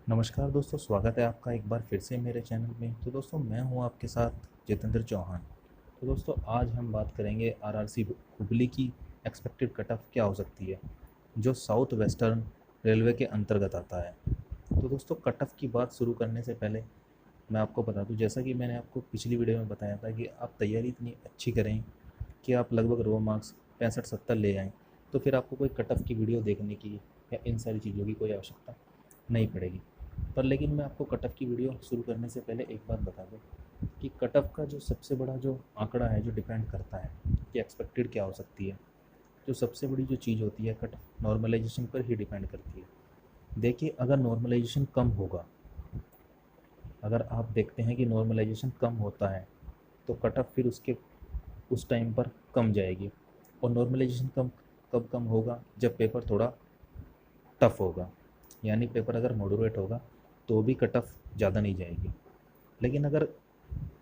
नमस्कार दोस्तों, स्वागत है आपका एक बार फिर से मेरे चैनल में। तो दोस्तों, मैं हूं आपके साथ जितेंद्र चौहान। तो दोस्तों, आज हम बात करेंगे आरआरसी हुबली की एक्सपेक्टेड कट ऑफ क्या हो सकती है, जो साउथ वेस्टर्न रेलवे के अंतर्गत आता है। तो दोस्तों, कट ऑफ की बात शुरू करने से पहले मैं आपको बता दूं, जैसा कि मैंने आपको पिछली वीडियो में बताया था कि आप तैयारी इतनी अच्छी करें कि आप लगभग रो मार्क्स 65-70 ले आएँ, तो फिर आपको कोई कट ऑफ की वीडियो देखने की या इन सारी चीज़ों की कोई आवश्यकता नहीं पड़ेगी। पर लेकिन मैं आपको कट ऑफ की वीडियो शुरू करने से पहले एक बात बता दूं कि कट ऑफ का जो सबसे बड़ा जो आंकड़ा है, जो डिपेंड करता है कि एक्सपेक्टेड क्या हो सकती है, जो सबसे बड़ी जो चीज़ होती है कट ऑफ नॉर्मलाइजेशन पर ही डिपेंड करती है। देखिए, अगर नॉर्मलाइजेशन कम होगा, अगर आप देखते हैं कि नॉर्मलाइजेशन कम होता है, तो कट ऑफ फिर उसके उस टाइम पर कम जाएगी। और नॉर्मलाइजेशन कब कम होगा? जब पेपर थोड़ा टफ होगा, यानी पेपर अगर मॉडरेट होगा तो भी कट ऑफ ज़्यादा नहीं जाएगी। लेकिन अगर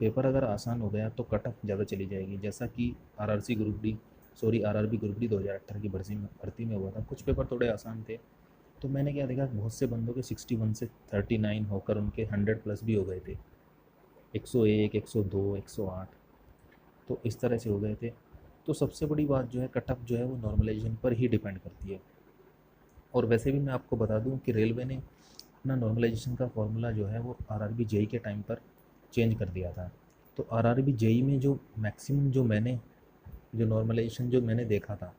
पेपर अगर आसान हो गया तो कट ऑफ ज़्यादा चली जाएगी, जैसा कि आरआरबी ग्रुप डी 2018 की भर्ती में हुआ था। कुछ पेपर थोड़े आसान थे, तो मैंने क्या देखा, बहुत से बंदों के 61 से 39 होकर उनके 100 प्लस भी हो गए थे, 101, 102, 108, तो इस तरह से हो गए थे। तो सबसे बड़ी बात जो है, कट ऑफ जो है वो नॉर्मलाइजेशन पर ही डिपेंड करती है। और वैसे भी मैं आपको बता दूं कि रेलवे ने अपना नॉर्मलाइजेशन का फॉर्मूला जो है वो आरआरबी जेई के टाइम पर चेंज कर दिया था। तो आरआरबी जेई में जो मैक्सिमम जो नॉर्मलाइजेशन जो मैंने देखा था,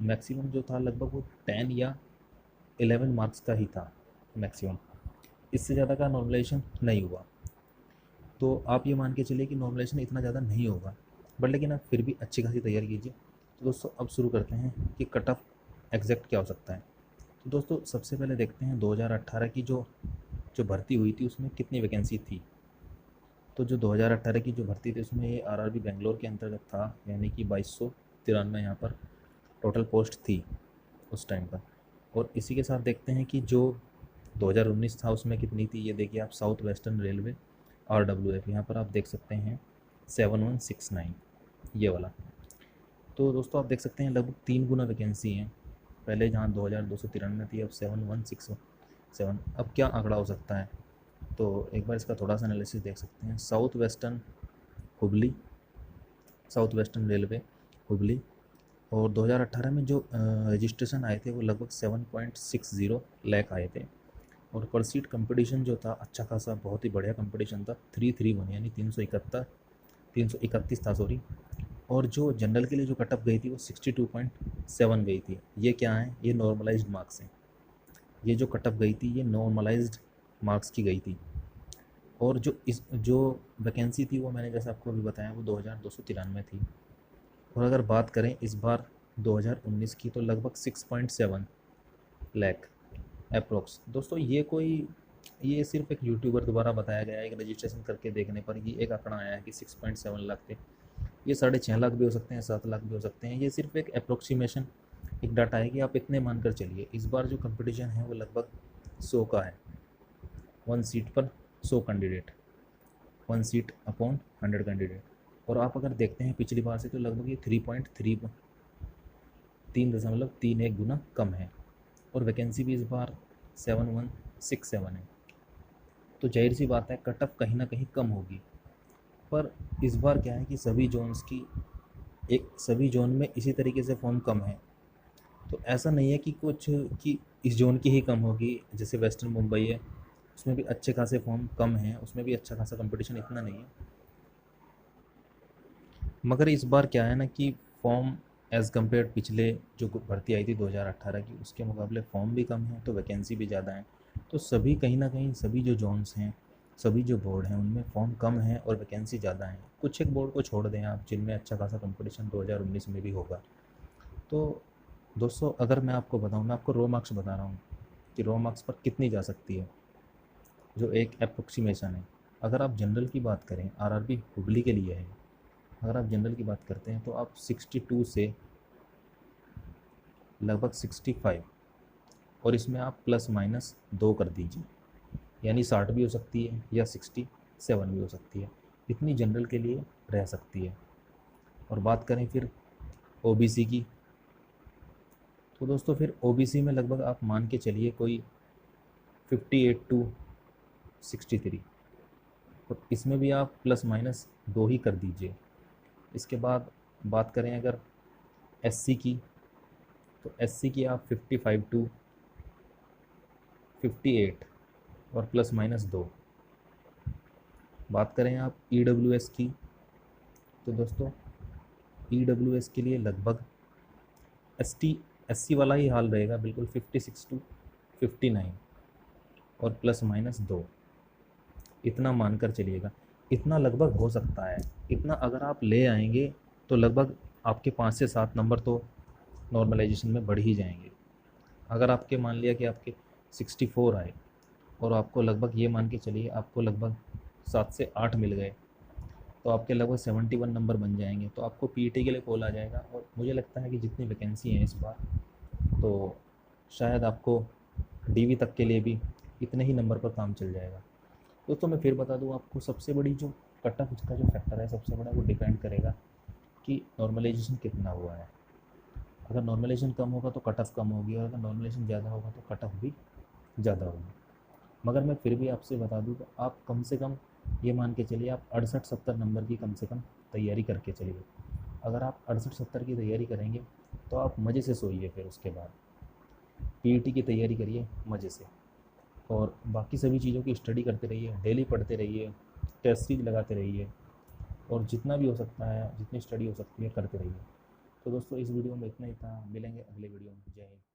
मैक्सिमम जो था लगभग वो 10 या 11 मार्क्स का ही था मैक्सिमम। इससे ज़्यादा का नॉर्मलाइजेशन नहीं हुआ। तो आप ये मान के चलिए कि नॉर्मलाइजेशन इतना ज़्यादा नहीं होगा, बट लेकिन आप फिर भी अच्छी खासी तैयारी कीजिए। तो दोस्तों, अब शुरू करते हैं कि कट ऑफ एग्जैक्ट क्या हो सकता है। तो दोस्तों, सबसे पहले देखते हैं 2018 की जो जो भर्ती हुई थी उसमें कितनी वैकेंसी थी। तो जो 2018 की जो भर्ती थी उसमें ये आरआरबी बेंगलोर के अंतर्गत था, यानी कि 2293 यहाँ पर टोटल पोस्ट थी उस टाइम पर। और इसी के साथ देखते हैं कि जो 2019 था उसमें कितनी थी। ये देखिए आप, साउथ वेस्टर्न रेलवे RWF, यहाँ पर आप देख सकते हैं 7169, ये वाला। तो दोस्तों, आप देख सकते हैं लगभग 3 गुना वैकेंसी है। पहले जहाँ 2293 थी, अब 7167। अब क्या आंकड़ा हो सकता है? तो एक बार इसका थोड़ा सा एनालिसिस देख सकते हैं। Hubli south western railway Hubli, और 2018 में जो रजिस्ट्रेशन आए थे वो लगभग 7.60 लाख आए थे। और पर सीट कंपटीशन जो था अच्छा खासा, बहुत ही बढ़िया कंपटीशन था। 331 यानी 331 था, सॉरी। और जो जनरल के लिए जो कटअप गई थी वो 62.7 गई थी। ये क्या है? ये नॉर्मलाइज्ड मार्क्स हैं। ये जो कटअप गई थी ये नॉर्मलाइज्ड मार्क्स की गई थी। और जो वैकेंसी थी वो मैंने जैसे आपको अभी बताया वो 2293 थी। और अगर बात करें इस बार 2019 की, तो लगभग 6.7 लाख अप्रोक्स। दोस्तों, ये सिर्फ एक यूट्यूबर द्वारा बताया गया है। एक रजिस्ट्रेशन करके देखने पर ये एक आंकड़ा आया है कि 6.7 लाख थे। ये 6.5 लाख भी हो सकते हैं, 7 लाख भी हो सकते हैं। ये सिर्फ एक अप्रोक्सीमेशन, एक डाटा है कि आप इतने मानकर चलिए। इस बार जो कंपटीशन है वो लगभग 100 का है। 1 सीट पर 100 कैंडिडेट, 1 सीट अपॉन 100 कैंडिडेट। और आप अगर देखते हैं पिछली बार से, तो लगभग ये 3.31 गुना कम है। और वैकेंसी भी इस बार 7167 है। तो जाहिर सी बात है कट ऑफ कहीं ना कहीं कम होगी। पर इस बार क्या है कि सभी जोन में इसी तरीके से फॉर्म कम है। तो ऐसा नहीं है कि कुछ कि इस जोन की ही कम होगी। जैसे वेस्टर्न मुंबई है, उसमें भी अच्छे खासे फॉर्म कम हैं, उसमें भी अच्छा खासा कंपटीशन इतना नहीं है। मगर इस बार क्या है ना कि फॉर्म एज़ कम्पेयर पिछले जो भर्ती आई थी 2018 की, उसके मुकाबले फॉर्म भी कम है तो वैकेंसी भी ज़्यादा है। तो सभी कहीं ना कहीं, सभी जो जोन्स हैं, सभी जो बोर्ड हैं, उनमें फॉर्म कम है और वैकेंसी ज़्यादा है। कुछ एक बोर्ड को छोड़ दें आप जिनमें अच्छा खासा कंपटीशन 2019 में भी होगा। तो दोस्तों, अगर मैं आपको बताऊं, मैं आपको रो मार्क्स बता रहा हूँ कि रो मार्क्स पर कितनी जा सकती है, जो एक अप्रोक्सीमेशन है। अगर आप जनरल की बात करें, आरआरबी हुबली के लिए है, अगर आप जनरल की बात करते हैं तो आप 62 से लगभग 65, और इसमें आप प्लस माइनस 2 कर दीजिए, यानी 60 भी हो सकती है या 67 भी हो सकती है। इतनी जनरल के लिए रह सकती है। और बात करें फिर ओबीसी की, तो दोस्तों फिर ओबीसी में लगभग आप मान के चलिए कोई 58 टू 63, तो इसमें भी आप प्लस माइनस 2 ही कर दीजिए। इसके बाद बात करें अगर एससी की, तो एससी की आप 55 टू 58 और प्लस माइनस 2। बात करें आप ईडब्ल्यूएस की, तो दोस्तों ईडब्ल्यूएस के लिए लगभग एसटी एससी वाला ही हाल रहेगा बिल्कुल, 56 टू 59 और प्लस माइनस 2, इतना मानकर चलिएगा। इतना लगभग हो सकता है, इतना अगर आप ले आएंगे तो लगभग आपके 5 से 7 नंबर तो नॉर्मलाइजेशन में बढ़ ही जाएंगे। अगर आपके मान लिया कि आपके 64 आए और आपको लगभग ये मान के चलिए आपको लगभग 7 से 8 मिल गए, तो आपके लगभग 71 नंबर बन जाएंगे, तो आपको पीईटी के लिए कॉल आ जाएगा। और मुझे लगता है कि जितनी वैकेंसी हैं इस बार, तो शायद आपको डीवी तक के लिए भी इतने ही नंबर पर काम चल जाएगा। दोस्तों मैं फिर बता दूं आपको, सबसे बड़ी जो कट ऑफ का जो फैक्टर है सबसे बड़ा, वो डिपेंड करेगा कि नॉर्मलाइजेशन कितना हुआ है। अगर नॉर्मलाइजेशन कम होगा तो कट ऑफ कम होगी, और अगर नॉर्मलाइजेशन ज़्यादा होगा तो कट ऑफ भी ज़्यादा होगी। मगर मैं फिर भी आपसे बता दूं तो आप कम से कम ये मान के चलिए, आप 68-70 नंबर की कम से कम तैयारी करके चलिए। अगर आप 68-70 की तैयारी करेंगे तो आप मज़े से सोइए, फिर उसके बाद पीईटी की तैयारी करिए मज़े से, और बाकी सभी चीज़ों की स्टडी करते रहिए, डेली पढ़ते रहिए, टेस्ट सीरीज लगाते रहिए, और जितना भी हो सकता है, जितनी स्टडी हो सकती है करते रहिए। तो दोस्तों इस वीडियो में इतना ही था, मिलेंगे अगले वीडियो में। जय हिंद।